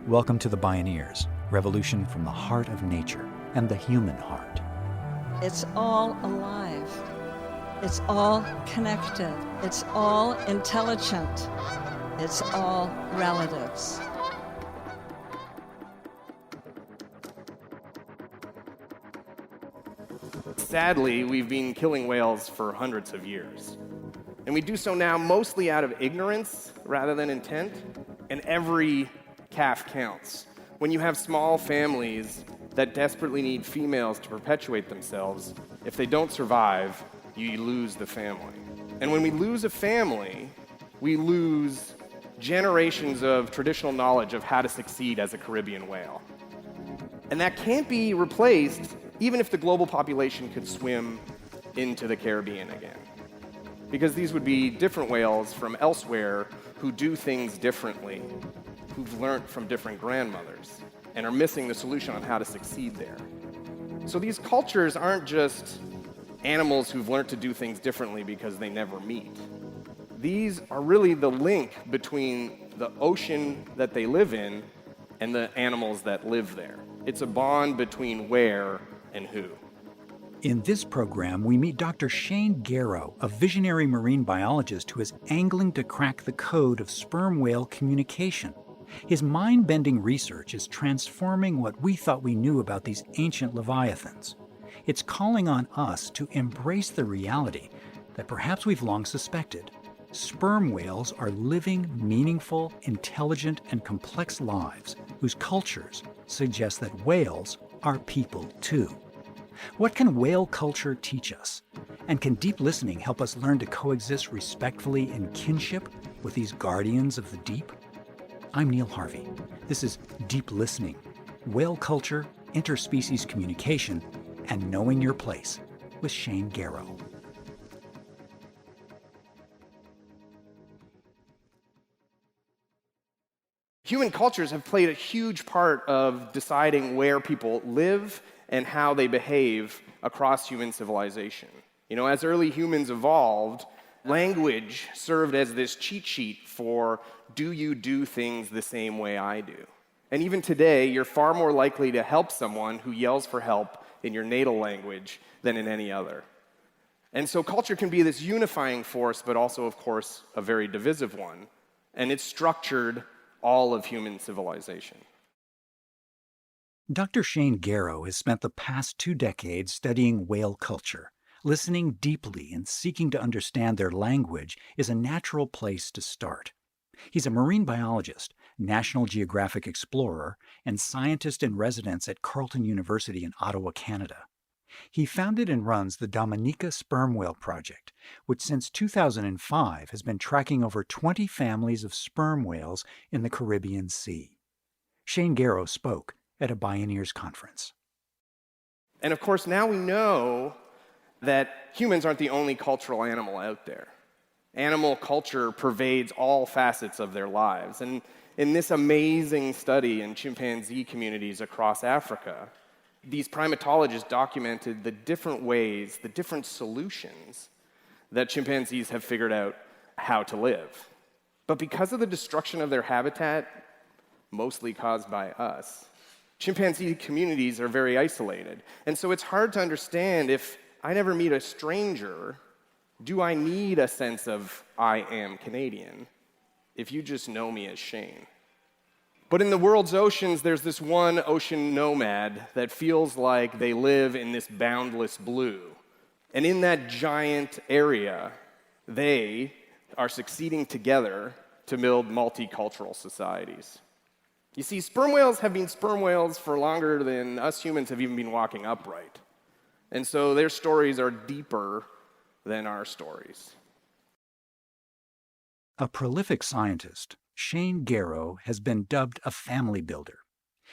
Welcome to the Bioneers, revolution from the heart of nature and the human heart. It's all alive. It's all connected. It's all intelligent. It's all relatives. Sadly, we've been killing whales for hundreds of years. And we do so now mostly out of ignorance rather than intent. And every calf counts. When you have small families that desperately need females to perpetuate themselves, if they don't survive, you lose the family. And when we lose a family, we lose generations of traditional knowledge of how to succeed as a Caribbean whale. And that can't be replaced even if the global population could swim into the Caribbean again. Because these would be different whales from elsewhere who do things differently, who've learned from different grandmothers, and are missing the solution on how to succeed there. So these cultures aren't just animals who've learned to do things differently because they never meet. These are really the link between the ocean that they live in and the animals that live there. It's a bond between where and who. In this program, we meet Dr. Shane Gero, a visionary marine biologist who is angling to crack the code of sperm whale communication. His mind-bending research is transforming what we thought we knew about these ancient leviathans. It's calling on us to embrace the reality that perhaps we've long suspected. Sperm whales are living, meaningful, intelligent, and complex lives whose cultures suggest that whales are people too. What can whale culture teach us? And can deep listening help us learn to coexist respectfully in kinship with these guardians of the deep? I'm Neil Harvey. This is Deep Listening, Whale Culture, Interspecies Communication, and Knowing Your Place with Shane Gero. Human cultures have played a huge part of deciding where people live and how they behave across human civilization. You know, as early humans evolved, language served as this cheat sheet for, do you do things the same way I do? And even today, you're far more likely to help someone who yells for help in your natal language than in any other. And so culture can be this unifying force, but also, of course, a very divisive one. And it's structured all of human civilization. Dr. Shane Gero has spent the past 2 decades studying whale culture. Listening deeply and seeking to understand their language is a natural place to start. He's a marine biologist, National Geographic explorer, and scientist in residence at Carleton University in Ottawa, Canada. He founded and runs the Dominica Sperm Whale Project, which since 2005 has been tracking over 20 families of sperm whales in the Caribbean Sea. Shane Gero spoke at a Bioneers conference. And of course, now we know that humans aren't the only cultural animal out there. Animal culture pervades all facets of their lives. And in this amazing study in chimpanzee communities across Africa, these primatologists documented the different ways, the different solutions that chimpanzees have figured out how to live. But because of the destruction of their habitat, mostly caused by us, chimpanzee communities are very isolated. And so it's hard to understand, if I never meet a stranger, do I need a sense of I am Canadian if you just know me as Shane? But in the world's oceans, there's this one ocean nomad that feels like they live in this boundless blue. And in that giant area, they are succeeding together to build multicultural societies. You see, sperm whales have been sperm whales for longer than us humans have even been walking upright. And so their stories are deeper than our stories. A prolific scientist, Shane Gero has been dubbed a family builder.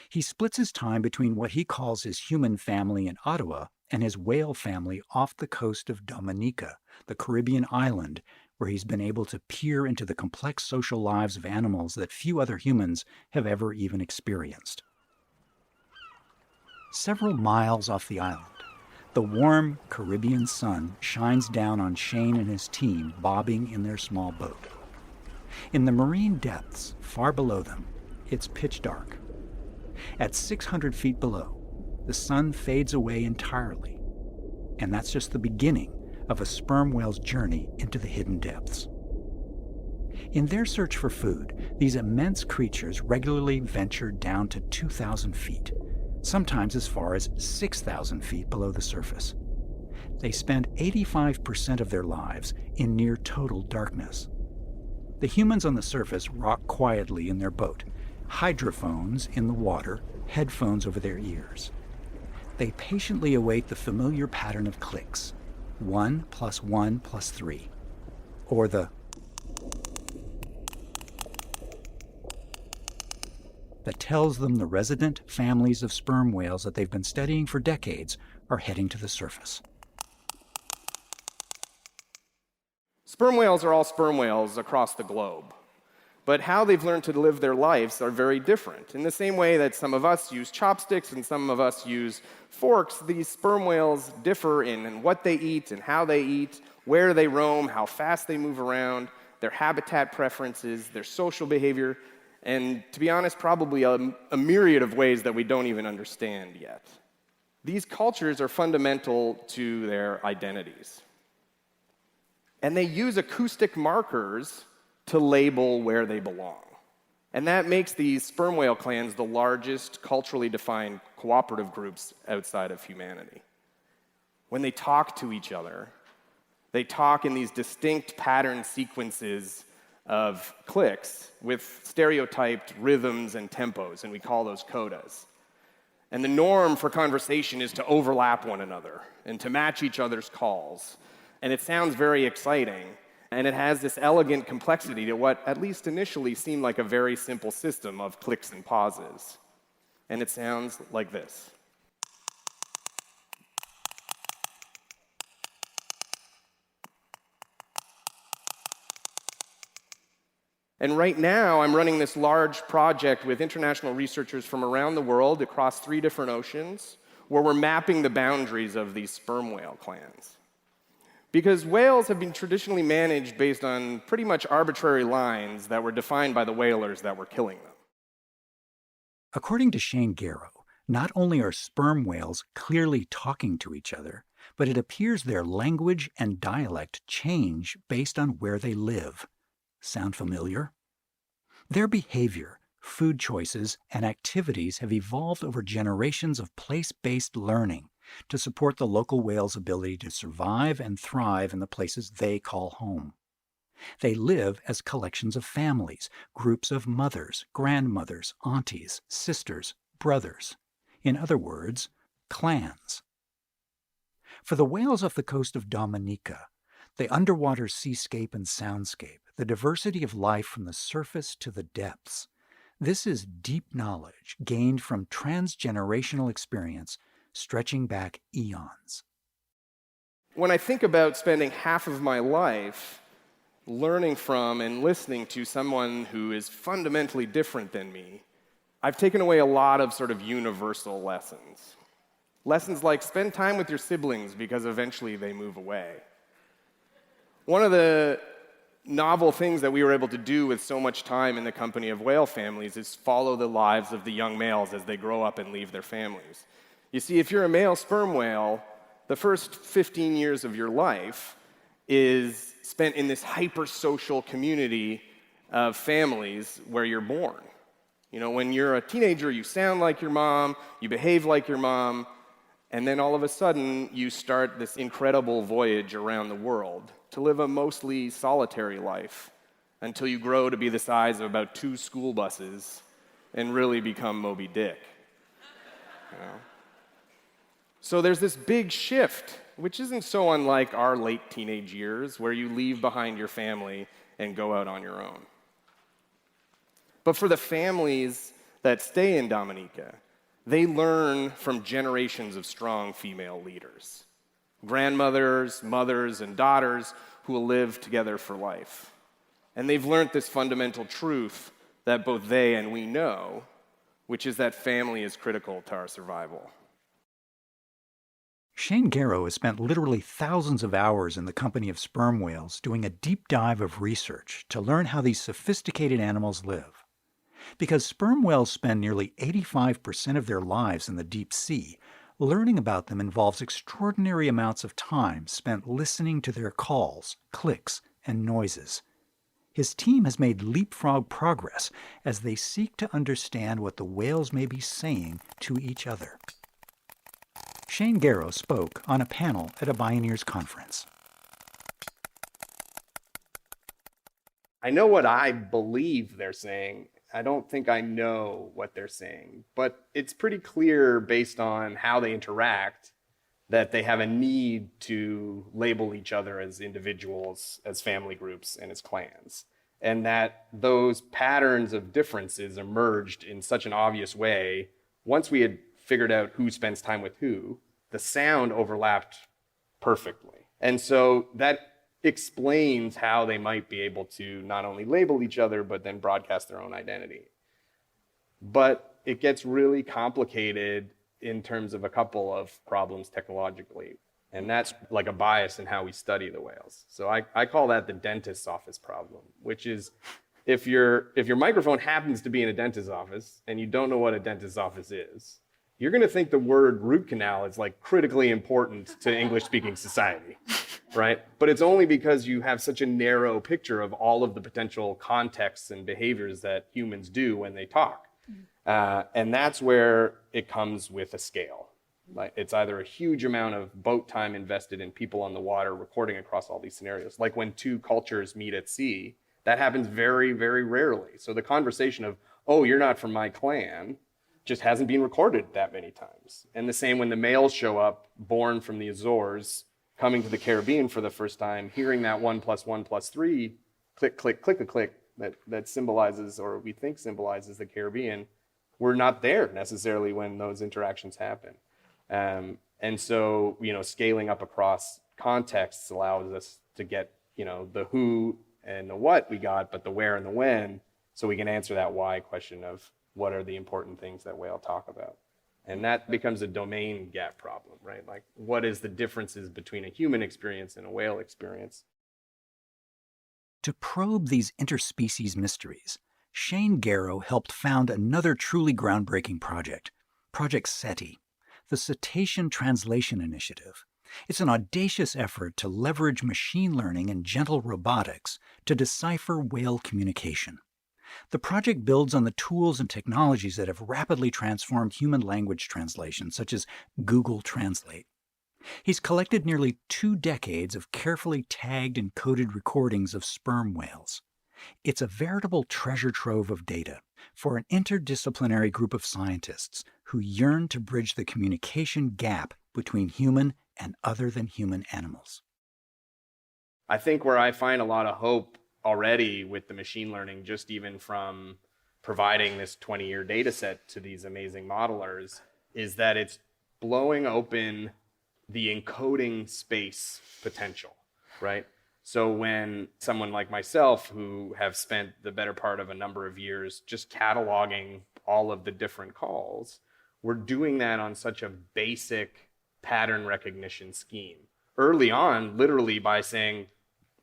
He splits his time between what he calls his human family in Ottawa and his whale family off the coast of Dominica, the Caribbean island, where he's been able to peer into the complex social lives of animals that few other humans have ever even experienced. Several miles off the island, the warm Caribbean sun shines down on Shane and his team bobbing in their small boat. In the marine depths, far below them, it's pitch dark, At 600 feet below, the sun fades away entirely. And that's just the beginning of a sperm whale's journey into the hidden depths. In their search for food, these immense creatures regularly venture down to 2,000 feet, sometimes as far as 6,000 feet below the surface. They spend 85% of their lives in near total darkness. The humans on the surface rock quietly in their boat, hydrophones in the water, headphones over their ears. They patiently await the familiar pattern of clicks, 1 + 1 + 3, or the that tells them the resident families of sperm whales that they've been studying for decades are heading to the surface. Sperm whales are all sperm whales across the globe. But how they've learned to live their lives are very different. In the same way that some of us use chopsticks and some of us use forks, these sperm whales differ in what they eat and how they eat, where they roam, how fast they move around, their habitat preferences, their social behavior, and to be honest, probably a myriad of ways that we don't even understand yet. These cultures are fundamental to their identities. And they use acoustic markers to label where they belong. And that makes these sperm whale clans the largest culturally defined cooperative groups outside of humanity. When they talk to each other, they talk in these distinct pattern sequences of clicks with stereotyped rhythms and tempos, and we call those codas. And the norm for conversation is to overlap one another and to match each other's calls. And it sounds very exciting, and it has this elegant complexity to what at least initially seemed like a very simple system of clicks and pauses. And it sounds like this. And right now, I'm running this large project with international researchers from around the world across 3 different oceans, where we're mapping the boundaries of these sperm whale clans. Because whales have been traditionally managed based on pretty much arbitrary lines that were defined by the whalers that were killing them. According to Gero, not only are sperm whales clearly talking to each other, but it appears their language and dialect change based on where they live. Sound familiar? Their behavior, food choices, and activities have evolved over generations of place-based learning to support the local whale's ability to survive and thrive in the places they call home. They live as collections of families, groups of mothers, grandmothers, aunties, sisters, brothers. In other words, clans. For the whales off the coast of Dominica, the underwater seascape and soundscape, the diversity of life from the surface to the depths, this is deep knowledge gained from transgenerational experience stretching back eons. When I think about spending half of my life learning from and listening to someone who is fundamentally different than me, I've taken away a lot of sort of universal lessons. Lessons like spend time with your siblings because eventually they move away. One of the novel things that we were able to do with so much time in the company of whale families is follow the lives of the young males as they grow up and leave their families. You see, if you're a male sperm whale, the first 15 years of your life is spent in this hyper-social community of families where you're born. You know, when you're a teenager, you sound like your mom, you behave like your mom, and then all of a sudden, you start this incredible voyage around the world to live a mostly solitary life until you grow to be the size of about 2 school buses and really become Moby Dick. You know? So there's this big shift, which isn't so unlike our late teenage years, where you leave behind your family and go out on your own. But for the families that stay in Dominica, they learn from generations of strong female leaders. Grandmothers, mothers, and daughters who will live together for life. And they've learned this fundamental truth that both they and we know, which is that family is critical to our survival. Gero has spent literally thousands of hours in the company of sperm whales doing a deep dive of research to learn how these sophisticated animals live. Because sperm whales spend nearly 85% of their lives in the deep sea, learning about them involves extraordinary amounts of time spent listening to their calls, clicks, and noises. His team has made leapfrog progress as they seek to understand what the whales may be saying to each other. Shane Gero spoke on a panel at a Bioneers conference. I know what I believe they're saying. I don't think I know what they're saying, but it's pretty clear based on how they interact that they have a need to label each other as individuals, as family groups, and as clans. And that those patterns of differences emerged in such an obvious way. Once we had figured out who spends time with who, the sound overlapped perfectly. And so that explains how they might be able to not only label each other, but then broadcast their own identity. But it gets really complicated in terms of a couple of problems technologically. And that's like a bias in how we study the whales. So I call that the dentist's office problem, which is if your microphone happens to be in a dentist's office and you don't know what a dentist's office is, you're going to think the word root canal is like critically important to English-speaking society, right? But it's only because you have such a narrow picture of all of the potential contexts and behaviors that humans do when they talk. And that's where it comes with a scale. Like it's either a huge amount of boat time invested in people on the water recording across all these scenarios. Like when two cultures meet at sea, that happens very, very rarely. So the conversation of, oh, you're not from my clan, just hasn't been recorded that many times. And the same when the males show up, born from the Azores, coming to the Caribbean for the first time, hearing that 1 + 1 + 3, click, click, click, a click, that symbolizes, or we think symbolizes the Caribbean, we're not there necessarily when those interactions happen. And so, scaling up across contexts allows us to get, the who and the what we got, but the where and the when, so we can answer that why question of what are the important things that whale talk about. And that becomes a domain gap problem, right? Like, what is the differences between a human experience and a whale experience? To probe these interspecies mysteries, Shane Gero helped found another truly groundbreaking project, Project SETI, the Cetacean Translation Initiative. It's an audacious effort to leverage machine learning and gentle robotics to decipher whale communication. The project builds on the tools and technologies that have rapidly transformed human language translation, such as Google Translate. He's collected nearly 2 decades of carefully tagged and coded recordings of sperm whales. It's a veritable treasure trove of data for an interdisciplinary group of scientists who yearn to bridge the communication gap between human and other than human animals. I think where I find a lot of hope already with the machine learning, just even from providing this 20-year data set to these amazing modelers, is that it's blowing open the encoding space potential, right? So when someone like myself, who have spent the better part of a number of years just cataloging all of the different calls, we're doing that on such a basic pattern recognition scheme. Early on, literally by saying,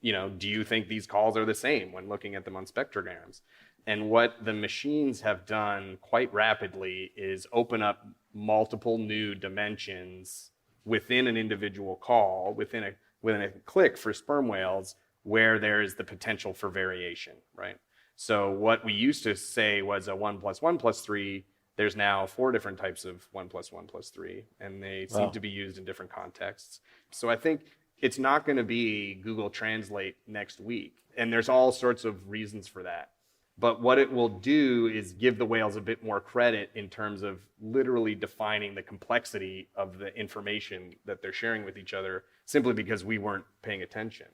do you think these calls are the same when looking at them on spectrograms? And what the machines have done quite rapidly is open up multiple new dimensions within an individual call, within a click for sperm whales, where there is the potential for variation, right? So what we used to say was a 1 + 1 + 3, there's now 4 different types of 1 + 1 + 3, and they seem to be used in different contexts. So I think it's not going to be Google Translate next week, and there's all sorts of reasons for that. But what it will do is give the whales a bit more credit in terms of literally defining the complexity of the information that they're sharing with each other, simply because we weren't paying attention.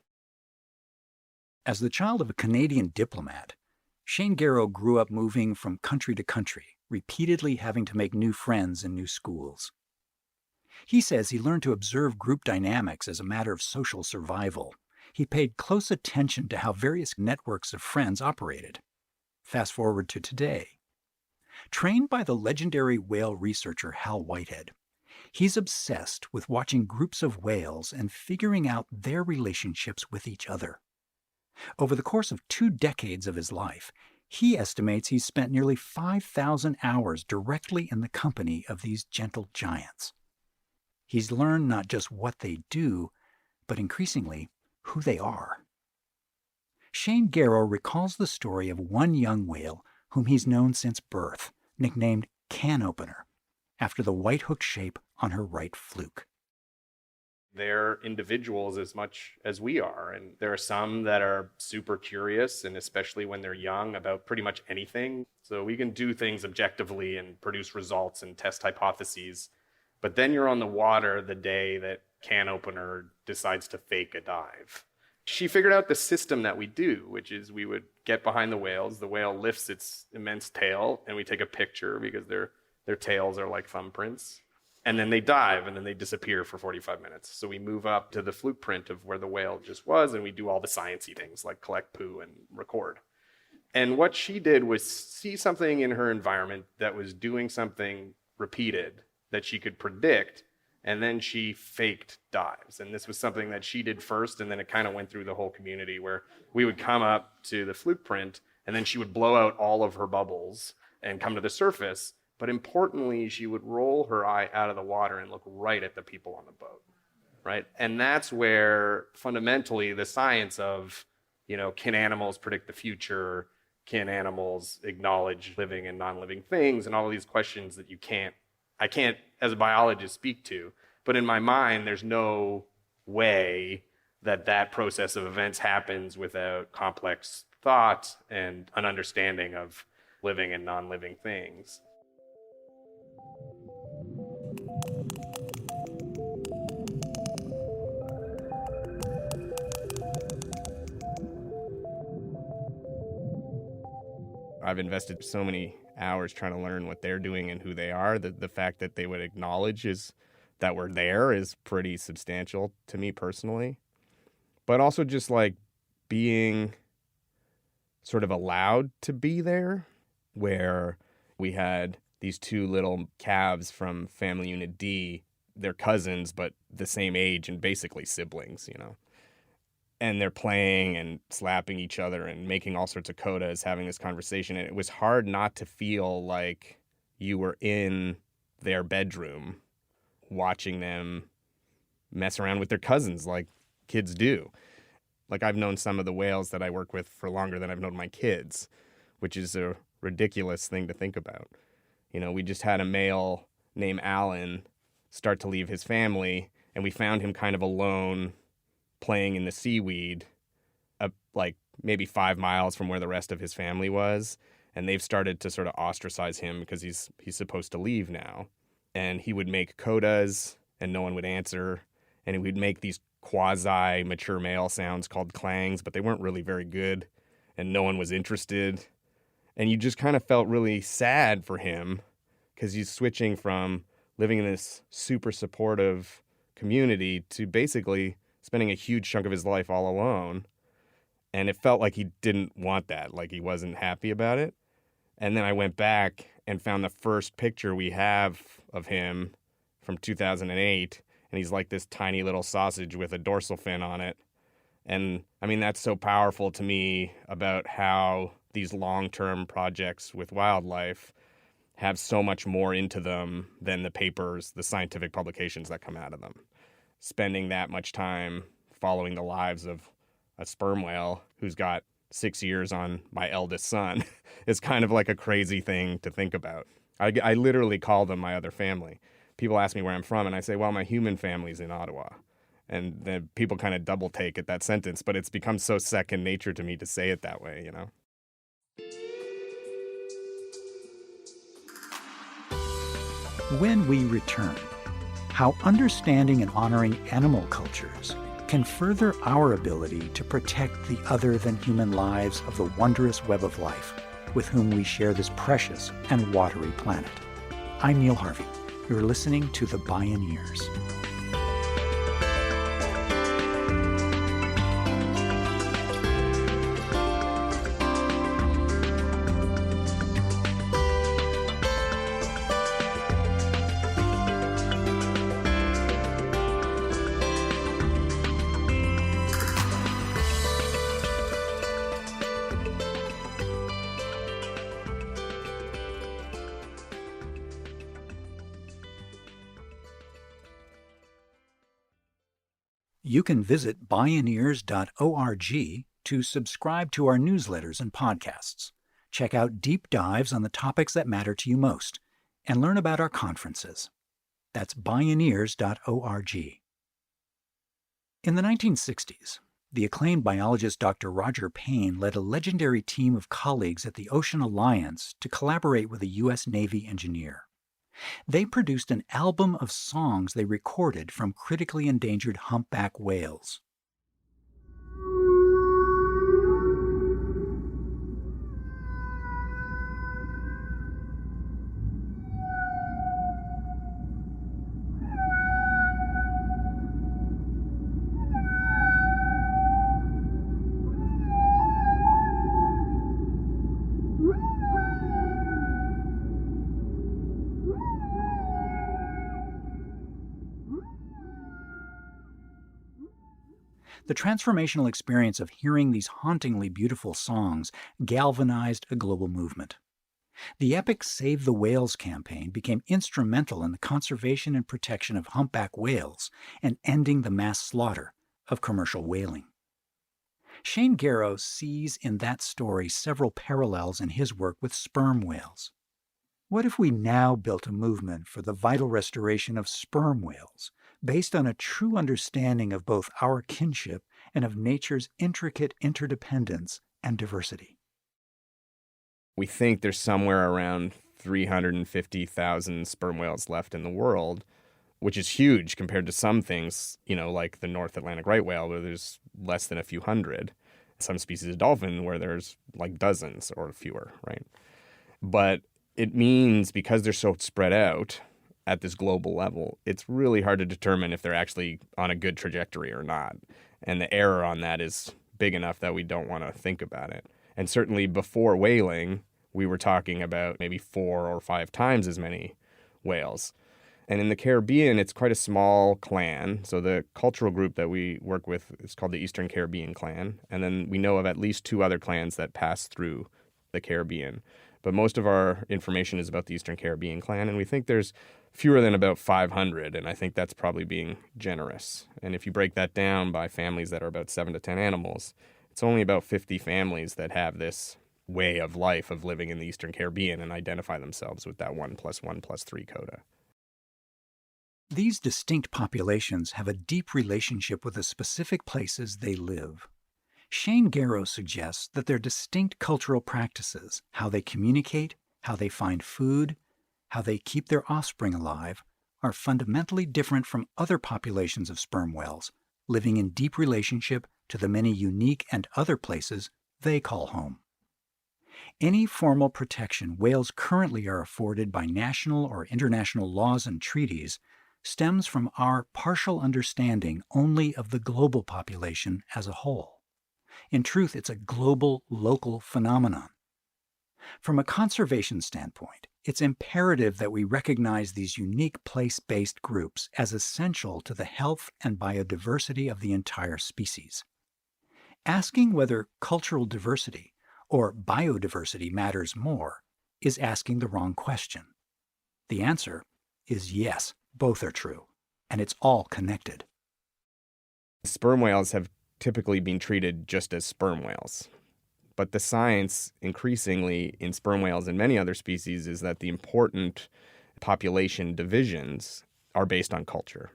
As the child of a Canadian diplomat, Shane Gero grew up moving from country to country, repeatedly having to make new friends in new schools. He says he learned to observe group dynamics as a matter of social survival. He paid close attention to how various networks of friends operated. Fast forward to today. Trained by the legendary whale researcher Hal Whitehead, he's obsessed with watching groups of whales and figuring out their relationships with each other. Over the course of 2 decades of his life, He estimates he's spent nearly 5,000 hours directly in the company of these gentle giants. He's learned not just what they do, but increasingly who they are. Shane Gero recalls the story of one young whale whom he's known since birth, nicknamed Can Opener, after the white hook shape on her right fluke. They're individuals as much as we are, and there are some that are super curious, and especially when they're young, about pretty much anything. So we can do things objectively and produce results and test hypotheses, but then you're on the water the day that Can Opener decides to fake a dive. She figured out the system that we do, which is we would get behind the whales, the whale lifts its immense tail, and we take a picture because their tails are like thumbprints. And then they dive, and then they disappear for 45 minutes. So we move up to the fluke print of where the whale just was, and we do all the sciencey things like collect poo and record. And what she did was see something in her environment that was doing something repeated that she could predict, and then she faked dives. And this was something that she did first, and then it kind of went through the whole community where we would come up to the fluke print, and then she would blow out all of her bubbles and come to the surface. But importantly, she would roll her eye out of the water and look right at the people on the boat, right? And that's where fundamentally the science of, can animals predict the future? Can animals acknowledge living and non-living things? And all of these questions that I can't as a biologist speak to. But in my mind, there's no way that process of events happens without complex thought and an understanding of living and non-living things. I've invested so many hours trying to learn what they're doing and who they are. The fact that they would acknowledge that we're there is pretty substantial to me personally. But also just like being sort of allowed to be there, where we had these two little calves from family unit D. They're cousins, but the same age and basically siblings, And they're playing and slapping each other and making all sorts of codas, having this conversation. And it was hard not to feel like you were in their bedroom watching them mess around with their cousins like kids do. Like, I've known some of the whales that I work with for longer than I've known my kids, which is a ridiculous thing to think about. We just had a male named Alan start to leave his family, and we found him kind of alone playing in the seaweed, like maybe 5 miles from where the rest of his family was. And they've started to sort of ostracize him because he's supposed to leave now. And he would make codas and no one would answer. And he would make these quasi-mature male sounds called clangs, but they weren't really very good. And no one was interested. And you just kind of felt really sad for him because he's switching from living in this super supportive community to basically spending a huge chunk of his life all alone. And it felt like he didn't want that, like he wasn't happy about it. And then I went back and found the first picture we have of him from 2008. And he's like this tiny little sausage with a dorsal fin on it. And I mean, that's so powerful to me about how these long-term projects with wildlife have so much more into them than the papers, the scientific publications that come out of them. Spending that much time following the lives of a sperm whale who's got 6 years on my eldest son is kind of like a crazy thing to think about. I literally call them my other family. People ask me where I'm from, and I say, well, my human family's in Ottawa. And then people kind of double take at that sentence, but it's become so second nature to me to say it that way, When we return, how understanding and honoring animal cultures can further our ability to protect the other-than-human lives of the wondrous web of life with whom we share this precious and watery planet. I'm Neil Harvey. You're listening to the Bioneers. You can visit Bioneers.org to subscribe to our newsletters and podcasts, check out deep dives on the topics that matter to you most, and learn about our conferences. That's Bioneers.org. In the 1960s, the acclaimed biologist Dr. Roger Payne led a legendary team of colleagues at the Ocean Alliance to collaborate with a U.S. Navy engineer. They produced an album of songs they recorded from critically endangered humpback whales. The transformational experience of hearing these hauntingly beautiful songs galvanized a global movement. The epic Save the Whales campaign became instrumental in the conservation and protection of humpback whales and ending the mass slaughter of commercial whaling. Shane Gero sees in that story several parallels in his work with sperm whales. What if we now built a movement for the vital restoration of sperm whales, based on a true understanding of both our kinship and of nature's intricate interdependence and diversity? We think there's somewhere around 350,000 sperm whales left in the world, which is huge compared to some things, like the North Atlantic right whale, where there's less than a few hundred. Some species of dolphin where there's like dozens or fewer, right? But it means because they're so spread out at this global level, it's really hard to determine if they're actually on a good trajectory or not. And the error on that is big enough that we don't want to think about it. And certainly before whaling, we were talking about maybe 4 or 5 times as many whales. And in the Caribbean, it's quite a small clan. So the cultural group that we work with is called the Eastern Caribbean Clan. And then we know of at least 2 other clans that pass through the Caribbean. But most of our information is about the Eastern Caribbean Clan, and we think there's fewer than about 500, and I think that's probably being generous. And if you break that down by families that are about 7 to 10 animals, it's only about 50 families that have this way of life of living in the Eastern Caribbean and identify themselves with that 1+1+3 coda. These distinct populations have a deep relationship with the specific places they live. Shane Gero suggests that their distinct cultural practices, how they communicate, how they find food, how they keep their offspring alive, are fundamentally different from other populations of sperm whales, living in deep relationship to the many unique and other places they call home. Any formal protection whales currently are afforded by national or international laws and treaties stems from our partial understanding only of the global population as a whole. In truth, it's a global, local phenomenon. From a conservation standpoint, it's imperative that we recognize these unique place-based groups as essential to the health and biodiversity of the entire species. Asking whether cultural diversity or biodiversity matters more is asking the wrong question. The answer is yes, both are true, and it's all connected. Sperm whales have typically been treated just as sperm whales. But the science increasingly in sperm whales and many other species is that the important population divisions are based on culture,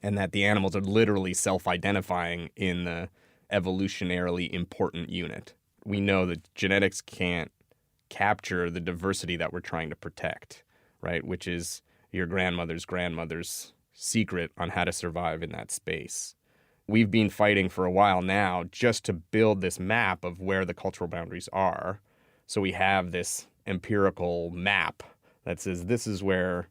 and that the animals are literally self-identifying in the evolutionarily important unit. We know that genetics can't capture the diversity that we're trying to protect, right? Which is your grandmother's secret on how to survive in that space. We've been fighting for a while now just to build this map of where the cultural boundaries are. So we have this empirical map that says this is where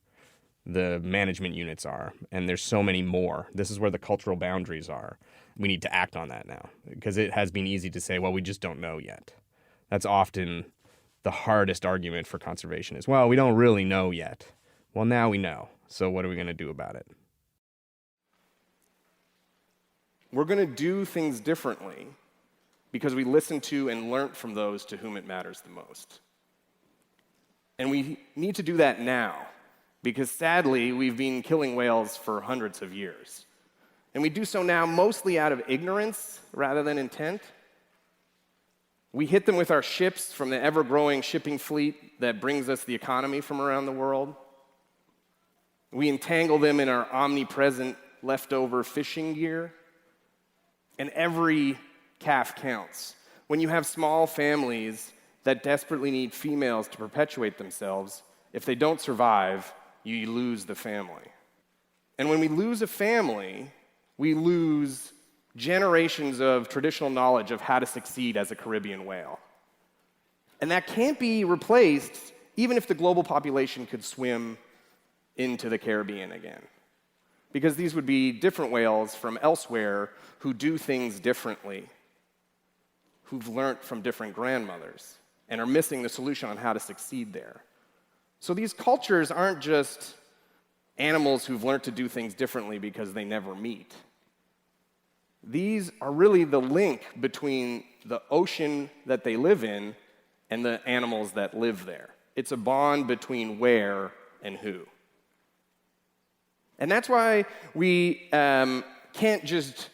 the management units are, and there's so many more. This is where the cultural boundaries are. We need to act on that now, because it has been easy to say, well, we just don't know yet. That's often the hardest argument for conservation is, well, we don't really know yet. Well, now we know. So what are we going to do about it? We're going to do things differently because we listen to and learn from those to whom it matters the most. And we need to do that now, because sadly, we've been killing whales for hundreds of years. And we do so now mostly out of ignorance rather than intent. We hit them with our ships from the ever-growing shipping fleet that brings us the economy from around the world. We entangle them in our omnipresent leftover fishing gear. And every calf counts. When you have small families that desperately need females to perpetuate themselves, if they don't survive, you lose the family. And when we lose a family, we lose generations of traditional knowledge of how to succeed as a Caribbean whale. And that can't be replaced even if the global population could swim into the Caribbean again. Because these would be different whales from elsewhere who do things differently, who've learned from different grandmothers, and are missing the solution on how to succeed there. So these cultures aren't just animals who've learned to do things differently because they never meet. These are really the link between the ocean that they live in and the animals that live there. It's a bond between where and who. And that's why we can't just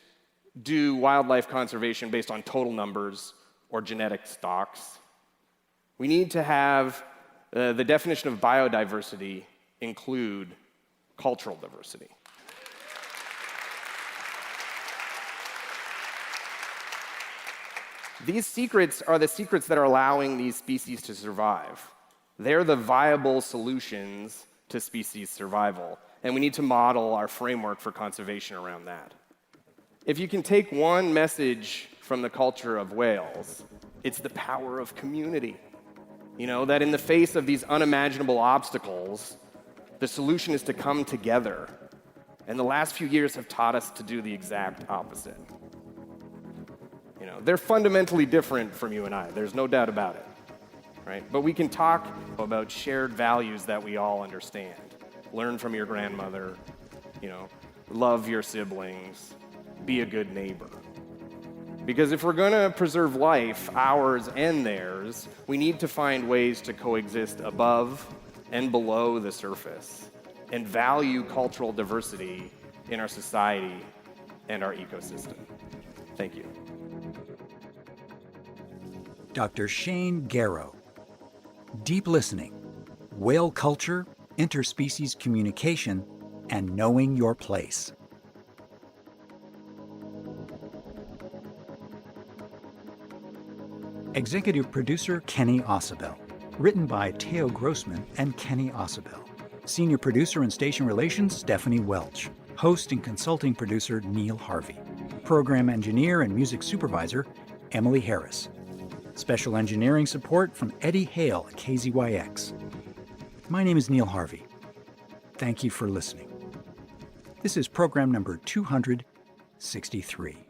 do wildlife conservation based on total numbers or genetic stocks. We need to have the definition of biodiversity include cultural diversity. These secrets are the secrets that are allowing these species to survive. They're the viable solutions to species survival, and we need to model our framework for conservation around that. If you can take one message from the culture of whales, it's the power of community. You know, that in the face of these unimaginable obstacles, the solution is to come together. And the last few years have taught us to do the exact opposite. You know, they're fundamentally different from you and I. There's no doubt about it, right? But we can talk about shared values that we all understand. Learn from your grandmother, you know, love your siblings, be a good neighbor. Because if we're going to preserve life, ours and theirs, we need to find ways to coexist above and below the surface and value cultural diversity in our society and our ecosystem. Thank you. Dr. Shane Gero. Deep listening, whale culture, interspecies communication, and knowing your place. Executive producer Kenny Ausubel. Written by Haehl Grossman and Kenny Ausubel. Senior producer and station relations Stephanie Welch. Host and consulting producer Neil Harvey. Program engineer and music supervisor Emily Harris. Special engineering support from Eddie Haehl at KZYX. My name is Neil Harvey. Thank you for listening. This is program number 263.